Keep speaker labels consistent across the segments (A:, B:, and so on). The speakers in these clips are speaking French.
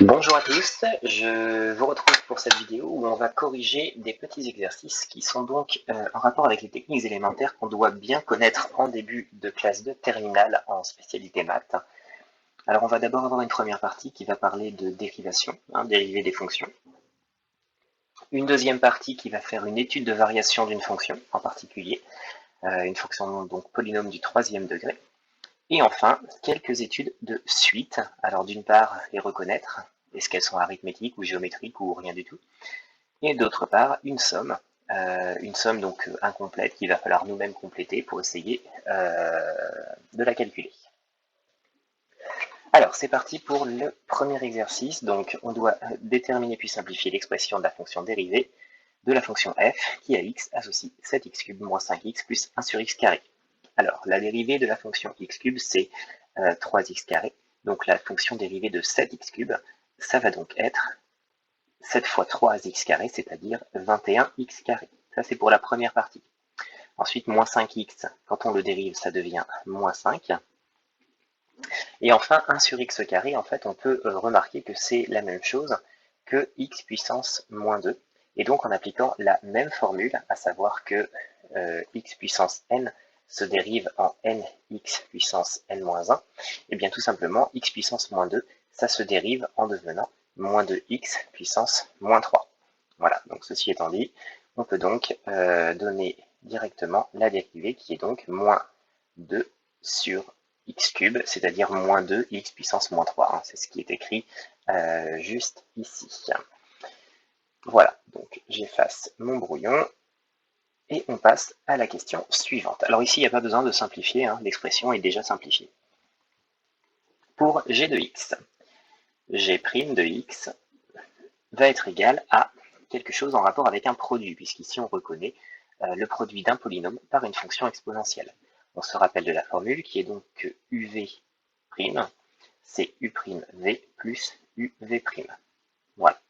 A: Bonjour à tous, je vous retrouve pour cette vidéo où on va corriger des petits exercices qui sont donc en rapport avec les techniques élémentaires qu'on doit bien connaître en début de classe de terminale en spécialité maths. Alors on va d'abord avoir une première partie qui va parler de dérivation, dérivée des fonctions. Une deuxième partie qui va faire une étude de variation d'une fonction, en particulier une fonction donc polynôme du troisième degré. Et enfin, quelques études de suite. Alors d'une part, les reconnaître, est-ce qu'elles sont arithmétiques ou géométriques ou rien du tout. Et d'autre part, une somme donc incomplète qu'il va falloir nous-mêmes compléter pour essayer de la calculer. Alors c'est parti pour le premier exercice. Donc on doit déterminer puis simplifier l'expression de la fonction dérivée de la fonction f qui à x associe 7x³ moins 5x plus 1 sur x carré. Alors, la dérivée de la fonction x³, c'est 3x carré. Donc la fonction dérivée de 7x³, ça va donc être 7 fois 3x carré, c'est-à-dire 21x carré. Ça, c'est pour la première partie. Ensuite, moins 5x, quand on le dérive, ça devient moins 5. Et enfin, 1 sur x carré, en fait, on peut remarquer que c'est la même chose que x puissance moins 2. Et donc, en appliquant la même formule, à savoir que x puissance n se dérive en nx puissance n-1, et bien tout simplement, x puissance moins 2, ça se dérive en devenant moins 2x puissance moins 3. Voilà, donc ceci étant dit, on peut donc donner directement la dérivée qui est donc moins 2 sur x³, c'est-à-dire moins 2x puissance moins 3. C'est ce qui est écrit juste ici. Voilà, donc j'efface mon brouillon. Et on passe à la question suivante. Alors ici, il n'y a pas besoin de simplifier, l'expression est déjà simplifiée. Pour g de x, g' de x va être égal à quelque chose en rapport avec un produit, puisqu'ici on reconnaît le produit d'un polynôme par une fonction exponentielle. On se rappelle de la formule qui est donc que uv', c'est u'v plus uv'. Voilà.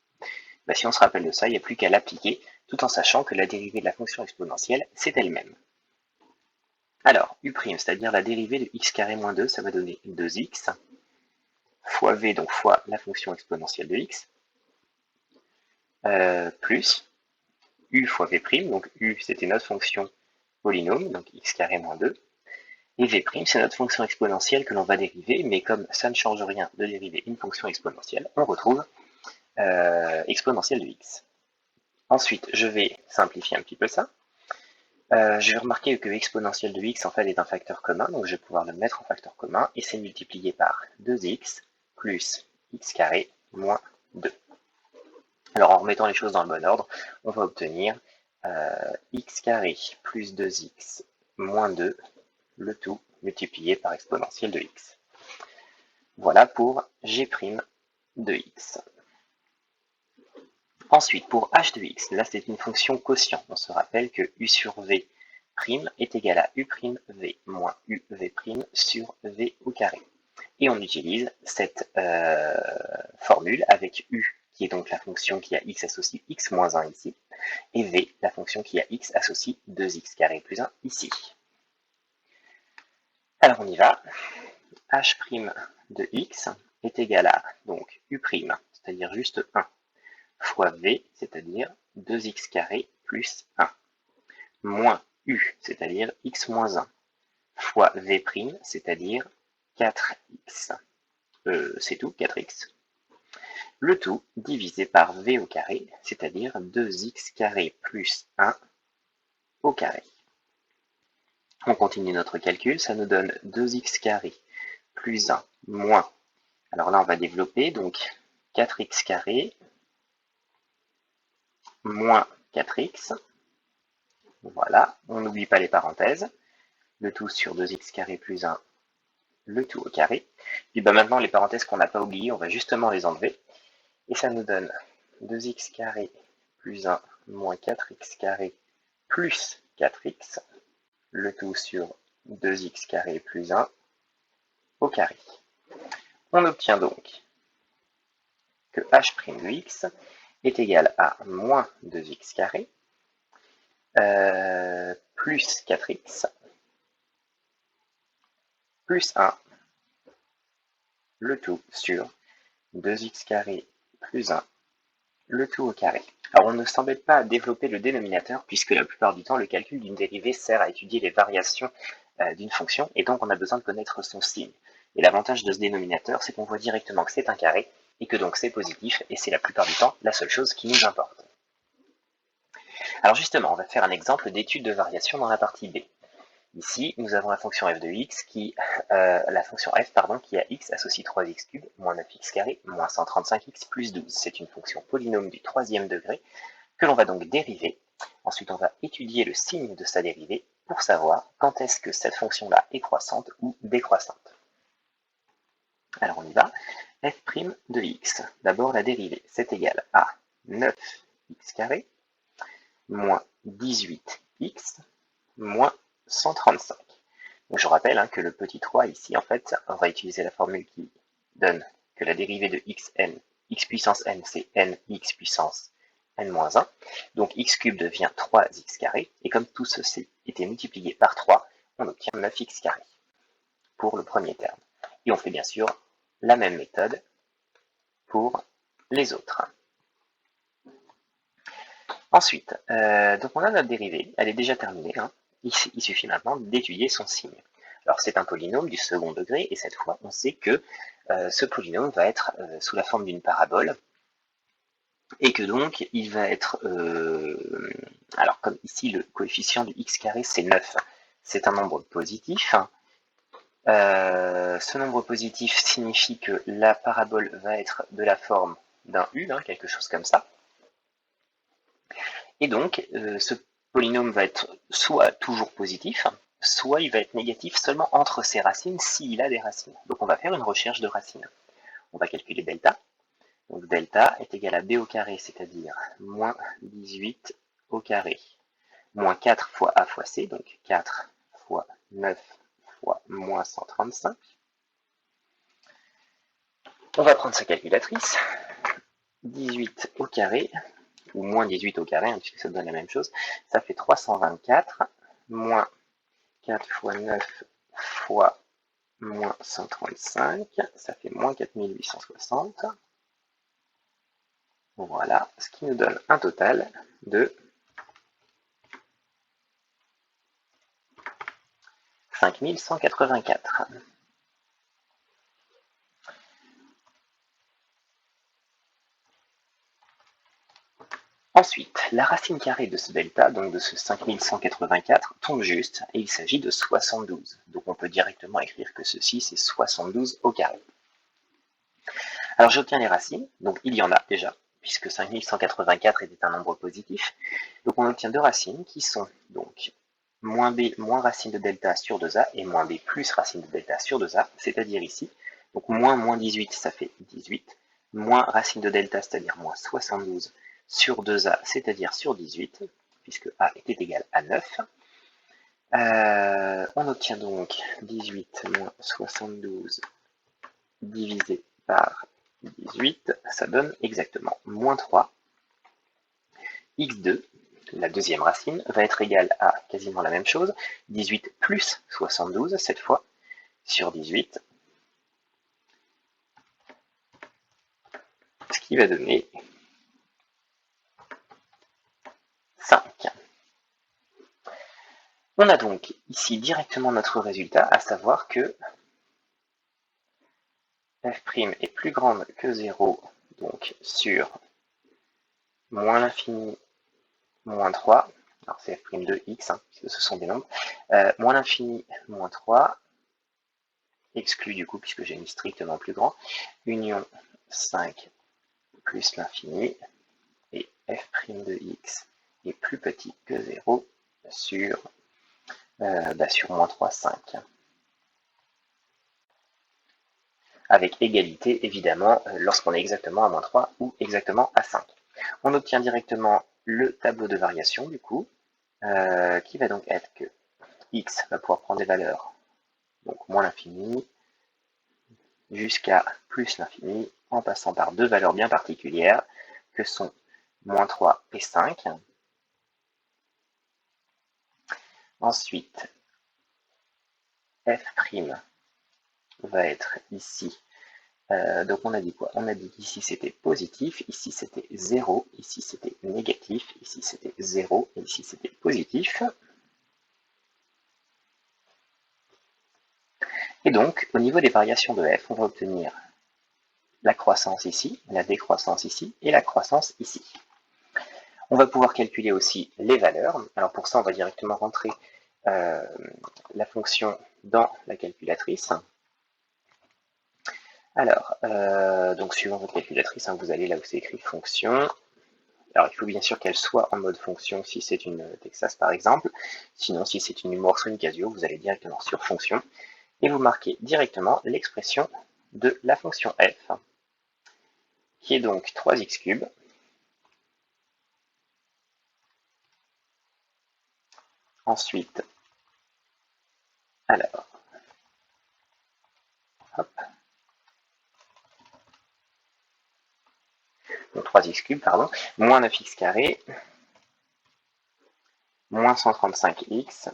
A: Ben, si on se rappelle de ça, il n'y a plus qu'à l'appliquer, tout en sachant que la dérivée de la fonction exponentielle, c'est elle-même. Alors, u', c'est-à-dire la dérivée de x carré moins 2, ça va donner 2x, fois v, donc fois la fonction exponentielle de x, plus u fois v', donc u c'était notre fonction polynôme, donc x carré moins 2, et v', c'est notre fonction exponentielle que l'on va dériver, mais comme ça ne change rien de dériver une fonction exponentielle, on retrouve exponentielle de x. Ensuite, je vais simplifier un petit peu ça. Je vais remarquer que exponentielle de x en fait est un facteur commun, donc je vais pouvoir le mettre en facteur commun, et c'est multiplié par 2x plus x carré moins 2. Alors en remettant les choses dans le bon ordre, on va obtenir x carré plus 2x moins 2, le tout multiplié par exponentielle de x. Voilà pour g' de x. Ensuite, pour h de x, là c'est une fonction quotient. On se rappelle que u sur v' est égal à u'v moins uv' sur v au carré. Et on utilise cette formule avec u, qui est donc la fonction qui a x associe x moins 1 ici, et v, la fonction qui a x associe 2x carré plus 1 ici. Alors on y va. H' de x est égal à donc u', c'est-à-dire juste 1, fois v, c'est-à-dire 2x carré plus 1, moins u, c'est-à-dire x moins 1, fois v', c'est-à-dire 4x. C'est tout, 4x. Le tout divisé par v au carré, c'est-à-dire 2x carré plus 1 au carré. On continue notre calcul, ça nous donne 2x carré plus 1 moins, alors là on va développer, donc 4x carré moins 4x, voilà, on n'oublie pas les parenthèses, le tout sur 2x carré plus 1, le tout au carré. Puis maintenant les parenthèses qu'on n'a pas oubliées, on va justement les enlever, et ça nous donne 2x carré plus 1 moins 4x carré plus 4x, le tout sur 2x carré plus 1 au carré. On obtient donc que h' de x est égal à moins 2x carré plus 4x plus 1, le tout sur 2x carré plus 1, le tout au carré. Alors on ne s'embête pas à développer le dénominateur puisque la plupart du temps le calcul d'une dérivée sert à étudier les variations d'une fonction et donc on a besoin de connaître son signe. Et l'avantage de ce dénominateur, c'est qu'on voit directement que c'est un carré et que donc c'est positif et c'est la plupart du temps la seule chose qui nous importe. Alors justement, on va faire un exemple d'étude de variation dans la partie B. Ici, nous avons la fonction f de x la fonction f qui a x associe 3x cube moins 9x carré moins 135x plus 12. C'est une fonction polynôme du troisième degré que l'on va donc dériver. Ensuite, on va étudier le signe de sa dérivée pour savoir quand est-ce que cette fonction-là est croissante ou décroissante. Alors on y va. f' de x. D'abord la dérivée, c'est égal à 9x carré moins 18x moins 135. Donc je rappelle que le petit 3 ici, en fait, on va utiliser la formule qui donne que la dérivée de xn, x puissance n, c'est nx puissance n-1. Donc x cube devient 3x carré, et comme tout ceci était multiplié par 3, on obtient 9x carré pour le premier terme. Et on fait bien sûr la même méthode pour les autres. Ensuite, donc on a notre dérivée, elle est déjà terminée. Il suffit maintenant d'étudier son signe. Alors c'est un polynôme du second degré, et cette fois on sait que ce polynôme va être sous la forme d'une parabole, et que donc il va être, alors comme ici le coefficient du x carré c'est 9, c'est un nombre positif. Ce nombre positif signifie que la parabole va être de la forme d'un U, quelque chose comme ça. Et donc, ce polynôme va être soit toujours positif, soit il va être négatif seulement entre ses racines s'il a des racines. Donc on va faire une recherche de racines. On va calculer delta. Donc delta est égal à b au carré, c'est-à-dire moins 18 au carré, moins 4 fois a fois c, donc 4 fois 9 fois moins 135. On va prendre sa calculatrice. 18 au carré, ou moins 18 au carré, puisque ça donne la même chose, ça fait 324, moins 4 fois 9 fois moins 135, ça fait moins 4860. Voilà, ce qui nous donne un total de 5184. Ensuite, la racine carrée de ce delta, donc de ce 5184, tombe juste, et il s'agit de 72. Donc on peut directement écrire que ceci, c'est 72 au carré. Alors j'obtiens les racines, donc il y en a déjà, puisque 5184 était un nombre positif. Donc on obtient deux racines qui sont donc moins b moins racine de delta sur 2a et moins b plus racine de delta sur 2a, c'est-à-dire ici. Donc moins 18, ça fait 18, moins racine de delta, c'est-à-dire moins 72 sur 2a, c'est-à-dire sur 18, puisque a était égal à 9. On obtient donc 18 moins 72 divisé par 18, ça donne exactement moins 3. x2, la deuxième racine, va être égale à quasiment la même chose, 18 plus 72, cette fois, sur 18, ce qui va donner 5. On a donc ici directement notre résultat, à savoir que f' est plus grande que 0, donc sur moins l'infini, moins 3, alors c'est f' de x, puisque ce sont des nombres, moins l'infini, moins 3, exclu du coup, puisque j'ai mis strictement plus grand, union 5 plus l'infini, et f' de x est plus petit que 0 sur moins 3, 5. Avec égalité, évidemment, lorsqu'on est exactement à moins 3 ou exactement à 5. On obtient directement le tableau de variation, du coup, qui va donc être que x va pouvoir prendre des valeurs, donc moins l'infini, jusqu'à plus l'infini, en passant par deux valeurs bien particulières, que sont moins 3 et 5. Ensuite, f' va être ici Donc on a dit quoi? On a dit qu'ici c'était positif, ici c'était 0, ici c'était négatif, ici c'était 0, et ici c'était positif. Et donc, au niveau des variations de f, on va obtenir la croissance ici, la décroissance ici, et la croissance ici. On va pouvoir calculer aussi les valeurs. Alors pour ça, on va directement rentrer la fonction dans la calculatrice. Alors, donc suivant votre calculatrice, hein, vous allez là où c'est écrit fonction. Alors il faut bien sûr qu'elle soit en mode fonction si c'est une Texas par exemple. Sinon, si c'est une Numworks ou une Casio, vous allez directement sur fonction et vous marquez directement l'expression de la fonction f, qui est donc 3x3. Ensuite, alors, hop, donc 3x3, pardon, moins 9x carré, moins 135x,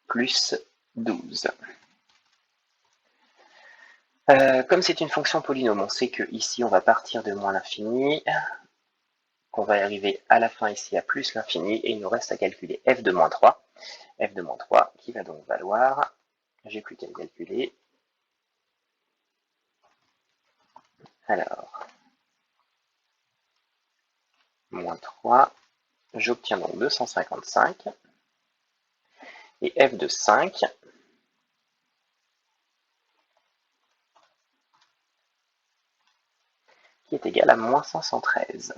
A: plus 12. Comme c'est une fonction polynôme, on sait que ici on va partir de moins l'infini, qu'on va arriver à la fin ici à plus l'infini, et il nous reste à calculer f de moins 3. F de moins 3 qui va donc valoir, j'ai plus qu'à le calculer, alors, moins 3, j'obtiens donc 255, et f de 5, qui est égal à moins 513.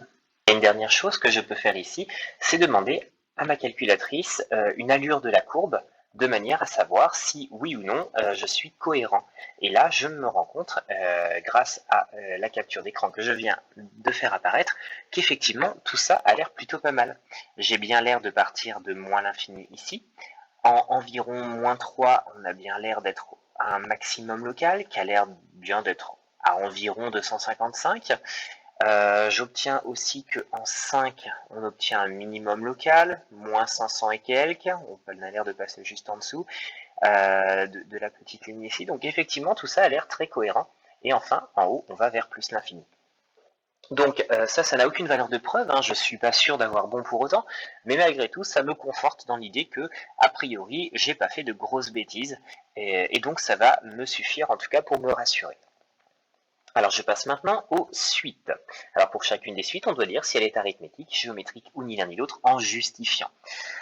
A: Et une dernière chose que je peux faire ici, c'est demander à ma calculatrice une allure de la courbe, de manière à savoir si, oui ou non, je suis cohérent. Et là, je me rends compte, grâce à la capture d'écran que je viens de faire apparaître, qu'effectivement, tout ça a l'air plutôt pas mal. J'ai bien l'air de partir de moins l'infini ici. En environ moins 3, on a bien l'air d'être à un maximum local, qui a l'air bien d'être à environ 255. J'obtiens aussi qu'en 5, on obtient un minimum local, moins 500 et quelques, on a l'air de passer juste en dessous de la petite ligne ici. Donc effectivement, tout ça a l'air très cohérent. Et enfin, en haut, on va vers plus l'infini. Donc ça n'a aucune valeur de preuve, hein, je ne suis pas sûr d'avoir bon pour autant, mais malgré tout, ça me conforte dans l'idée que, a priori, j'ai pas fait de grosses bêtises, et donc ça va me suffire en tout cas pour me rassurer. Alors je passe maintenant aux suites. Alors pour chacune des suites, on doit dire si elle est arithmétique, géométrique ou ni l'un ni l'autre en justifiant.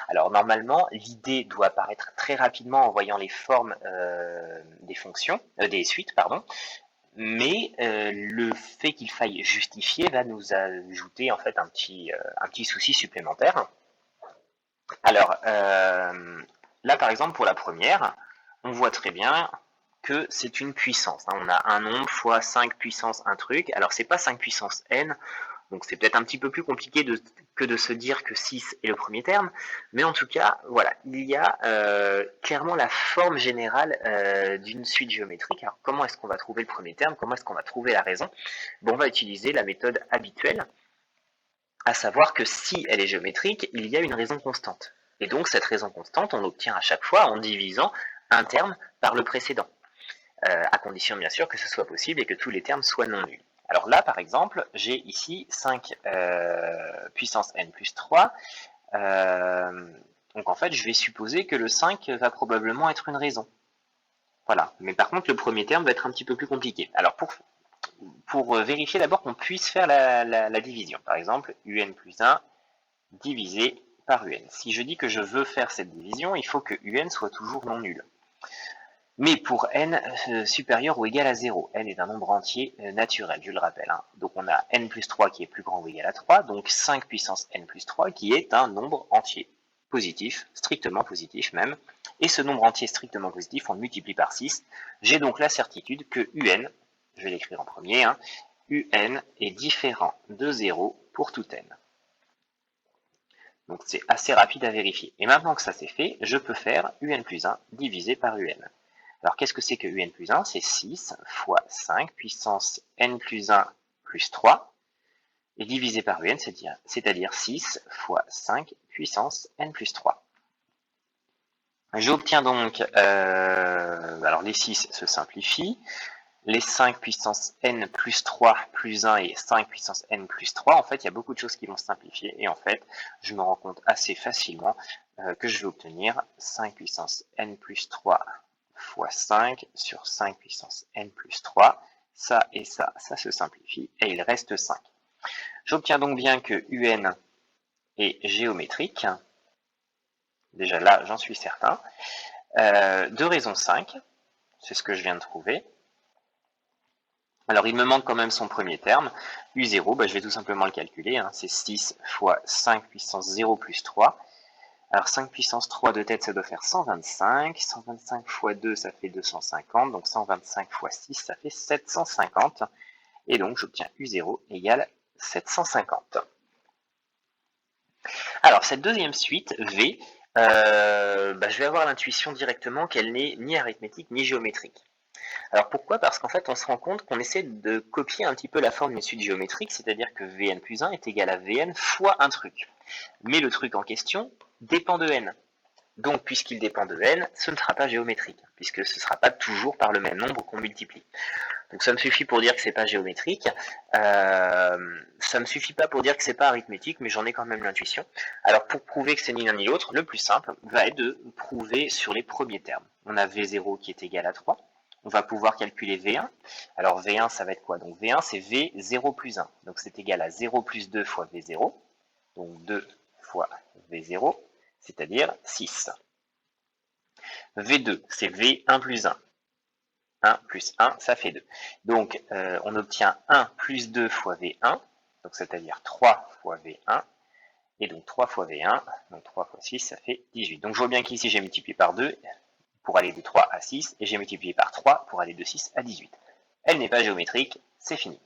A: Alors normalement, l'idée doit apparaître très rapidement en voyant les formes des fonctions, des suites, pardon. Mais le fait qu'il faille justifier va nous ajouter en fait un petit souci supplémentaire. Alors là par exemple pour la première, on voit très bien que c'est une puissance. On a un nombre fois 5 puissance un truc. Alors c'est pas 5 puissance n, donc c'est peut-être un petit peu plus compliqué que de se dire que 6 est le premier terme, mais en tout cas, voilà, il y a clairement la forme générale d'une suite géométrique. Alors comment est-ce qu'on va trouver le premier terme? Comment est-ce qu'on va trouver la raison? Bon, on va utiliser la méthode habituelle, à savoir que si elle est géométrique, il y a une raison constante. Et donc cette raison constante, on l'obtient à chaque fois en divisant un terme par le précédent, à condition bien sûr que ce soit possible et que tous les termes soient non nuls. Alors là, par exemple, j'ai ici 5 puissance n plus 3. Donc en fait, je vais supposer que le 5 va probablement être une raison. Voilà. Mais par contre, le premier terme va être un petit peu plus compliqué. Alors pour vérifier d'abord qu'on puisse faire la division. Par exemple, un plus 1 divisé par un. Si je dis que je veux faire cette division, il faut que un soit toujours non nul. Mais pour n supérieur ou égal à 0, n est un nombre entier naturel, je le rappelle. Hein. Donc on a n plus 3 qui est plus grand ou égal à 3, donc 5 puissance n plus 3 qui est un nombre entier positif, strictement positif même. Et ce nombre entier strictement positif, on le multiplie par 6. J'ai donc la certitude que un, je vais l'écrire en premier, hein, un est différent de 0 pour tout n. Donc c'est assez rapide à vérifier. Et maintenant que ça c'est fait, je peux faire un plus 1 divisé par un. Alors, qu'est-ce que c'est que un plus 1? C'est 6 fois 5 puissance n plus 1 plus 3, et divisé par un, c'est-à-dire 6 fois 5 puissance n plus 3. J'obtiens donc, alors les 6 se simplifient, les 5 puissance n plus 3 plus 1 et 5 puissance n plus 3, en fait, il y a beaucoup de choses qui vont se simplifier. Et en fait, je me rends compte assez facilement que je vais obtenir 5 puissance n plus 3 fois 5 sur 5 puissance n plus 3. Ça et ça se simplifie et il reste 5. J'obtiens donc bien que un est géométrique. Déjà là, j'en suis certain. De raison 5, c'est ce que je viens de trouver. Alors, il me manque quand même son premier terme. U0, je vais tout simplement le calculer. Hein. C'est 6 fois 5 puissance 0 plus 3. Alors, 5 puissance 3 de tête, ça doit faire 125. 125 fois 2, ça fait 250. Donc, 125 fois 6, ça fait 750. Et donc, j'obtiens U0 égale 750. Alors, cette deuxième suite, V, je vais avoir l'intuition directement qu'elle n'est ni arithmétique ni géométrique. Alors pourquoi? Parce qu'en fait, on se rend compte qu'on essaie de copier un petit peu la forme d'une suite géométrique, c'est-à-dire que Vn plus 1 est égal à Vn fois un truc. Mais le truc en question dépend de n. Donc, puisqu'il dépend de n, ce ne sera pas géométrique, puisque ce ne sera pas toujours par le même nombre qu'on multiplie. Donc ça me suffit pour dire que c'est pas géométrique, ça me suffit pas pour dire que c'est pas arithmétique, mais j'en ai quand même l'intuition. Alors pour prouver que c'est ni l'un ni l'autre, le plus simple va être de prouver sur les premiers termes. On a V0 qui est égal à 3, on va pouvoir calculer V1. Alors V1 ça va être quoi? Donc V1 c'est V0 plus 1, donc c'est égal à 0 plus 2 fois V0, donc 2 fois V0, c'est-à-dire 6. V2 c'est V1 plus 1. 1 plus 1, ça fait 2. Donc, on obtient 1 plus 2 fois V1, donc c'est-à-dire 3 fois V1, et donc 3 fois V1, donc 3 fois 6, ça fait 18. Donc je vois bien qu'ici j'ai multiplié par 2 pour aller de 3 à 6, et j'ai multiplié par 3 pour aller de 6 à 18. Elle n'est pas géométrique, c'est fini.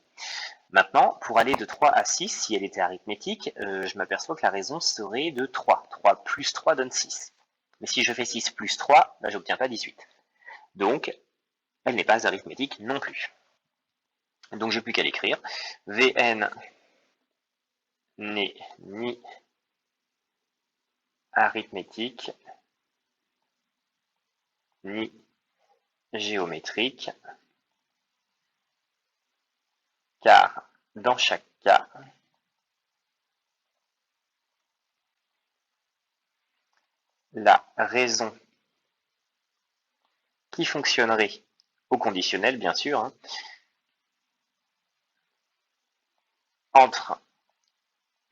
A: Maintenant, pour aller de 3 à 6, si elle était arithmétique, je m'aperçois que la raison serait de 3. 3 plus 3 donne 6. Mais si je fais 6 plus 3, j'obtiens pas 18. Donc, elle n'est pas arithmétique non plus. Donc je n'ai plus qu'à l'écrire. Vn n'est ni arithmétique ni géométrique, car dans chaque cas, la raison qui fonctionnerait au conditionnel, bien sûr, hein, entre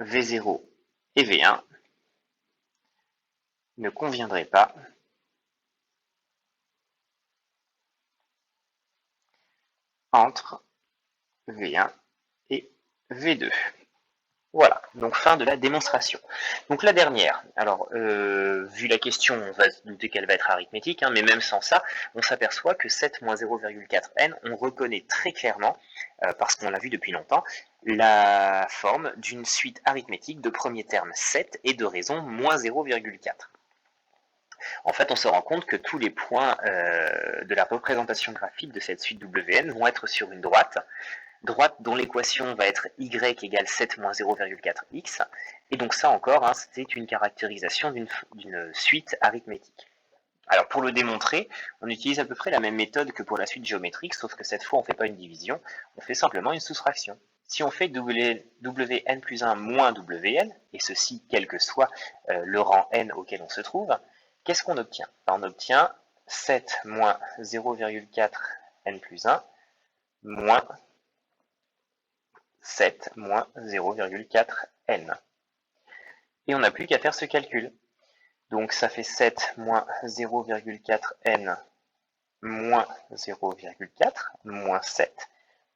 A: V0 et V1 ne conviendrait pas entre V1 et V2. Voilà, donc fin de la démonstration. Donc la dernière, alors vu la question, on va se douter qu'elle va être arithmétique, hein, mais même sans ça, on s'aperçoit que 7 moins 0,4n, on reconnaît très clairement, parce qu'on l'a vu depuis longtemps, la forme d'une suite arithmétique de premier terme 7 et de raison moins 0,4. En fait, on se rend compte que tous les points de la représentation graphique de cette suite Wn vont être sur une droite dont l'équation va être y égale 7 moins 0,4x, et donc ça encore, hein, c'est une caractérisation d'une suite arithmétique. Alors pour le démontrer, on utilise à peu près la même méthode que pour la suite géométrique, sauf que cette fois on ne fait pas une division, on fait simplement une soustraction. Si on fait Wn plus 1 moins Wn, et ceci quel que soit le rang n auquel on se trouve, qu'est-ce qu'on obtient? On obtient 7 moins 0,4 n plus 1 moins 7 moins 0,4 n. Et on n'a plus qu'à faire ce calcul. Donc ça fait 7 moins 0,4 n moins 0,4 moins 7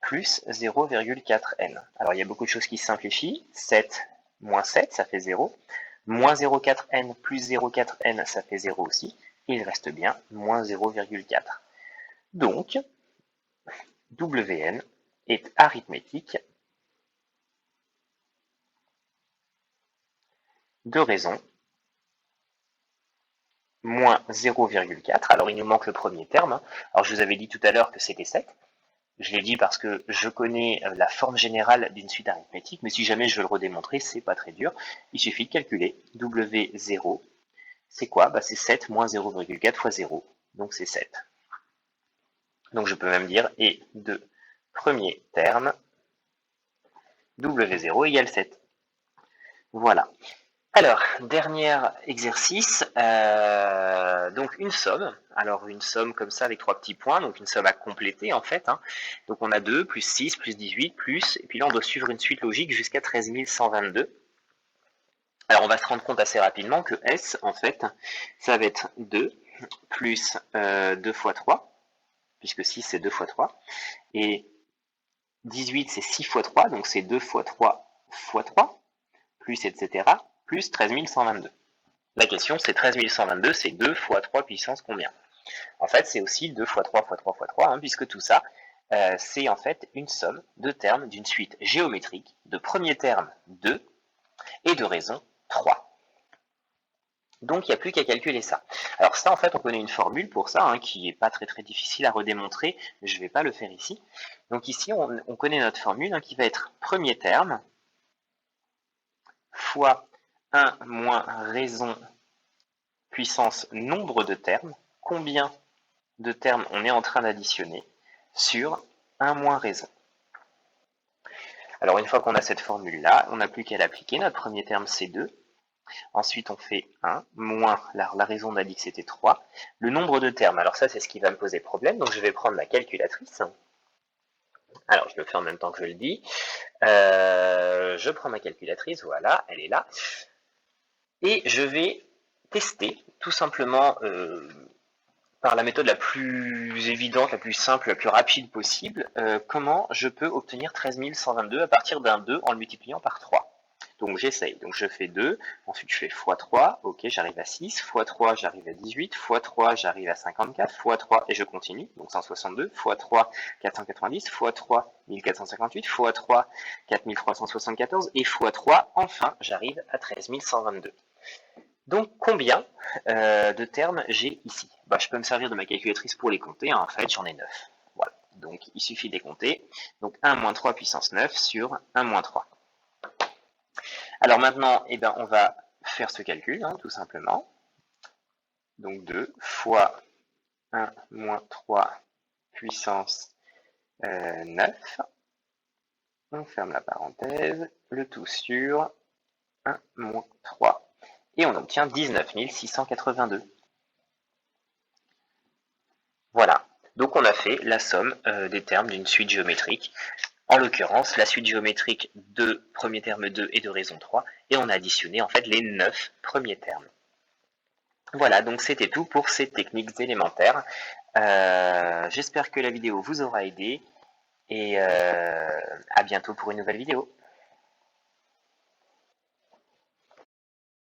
A: plus 0,4 n. Alors il y a beaucoup de choses qui se simplifient. 7 moins 7, ça fait 0. Moins 0,4 n plus 0,4 n, ça fait 0 aussi. Et il reste bien moins 0,4. Donc, Wn est arithmétique de raison moins 0,4. Alors il nous manque le premier terme. Hein. Alors je vous avais dit tout à l'heure que c'était 7. Je l'ai dit parce que je connais la forme générale d'une suite arithmétique, mais si jamais je veux le redémontrer, c'est pas très dur. Il suffit de calculer. W0, c'est quoi? C'est 7 moins 0,4 fois 0. Donc c'est 7. Donc je peux même dire et de premier terme W0 égale 7. Voilà. Alors, dernier exercice, donc une somme. Alors une somme comme ça avec 3 petits points, donc une somme à compléter en fait. Hein. Donc on a 2, plus 6, plus 18, plus, et puis là on doit suivre une suite logique jusqu'à 13 122. Alors on va se rendre compte assez rapidement que S, en fait, ça va être 2, plus 2 fois 3, puisque 6 c'est 2 fois 3, et 18 c'est 6 fois 3, donc c'est 2 fois 3 fois 3, plus etc., plus 13 122. La question c'est 13 122, c'est 2 fois 3 puissance combien? En fait c'est aussi 2 fois 3 fois 3 fois 3, hein, puisque tout ça c'est en fait une somme de termes d'une suite géométrique de premier terme 2 et de raison 3. Donc il n'y a plus qu'à calculer ça. Alors ça en fait on connaît une formule pour ça, hein, qui n'est pas très difficile à redémontrer, mais je ne vais pas le faire ici. Donc ici on connaît notre formule, hein, qui va être premier terme fois 1 moins raison puissance nombre de termes, combien de termes on est en train d'additionner sur 1 moins raison. Alors une fois qu'on a cette formule-là, on n'a plus qu'à l'appliquer. Notre premier terme c'est 2. Ensuite on fait 1, moins, la raison on a dit que c'était 3. Le nombre de termes, alors ça c'est ce qui va me poser problème, donc je vais prendre ma calculatrice. Alors je le fais en même temps que je le dis. Je prends ma calculatrice, voilà, elle est là. Et je vais tester tout simplement par la méthode la plus évidente, la plus simple, la plus rapide possible, comment je peux obtenir 13 122 à partir d'un 2 en le multipliant par 3. Donc j'essaye, donc je fais 2, ensuite je fais x3, ok j'arrive à 6, x3 j'arrive à 18, x3 j'arrive à 54, x3 et je continue, donc 162, x3 490, x3 1458, x3 4374 et x3 enfin j'arrive à 13 122. Donc combien de termes j'ai ici? Je peux me servir de ma calculatrice pour les compter, hein. En fait j'en ai 9. Voilà, donc il suffit de les compter. Donc 1 moins 3 puissance 9 sur 1 moins 3. Alors maintenant, on va faire ce calcul, hein, tout simplement. Donc 2 fois 1 moins 3 puissance 9. On ferme la parenthèse, le tout sur 1 moins 3. Et on obtient 19 682. Voilà, donc on a fait la somme des termes d'une suite géométrique. En l'occurrence, la suite géométrique de premier terme 2 et de raison 3, et on a additionné en fait les 9 premiers termes. Voilà, donc c'était tout pour ces techniques élémentaires. J'espère que la vidéo vous aura aidé, et à bientôt pour une nouvelle vidéo.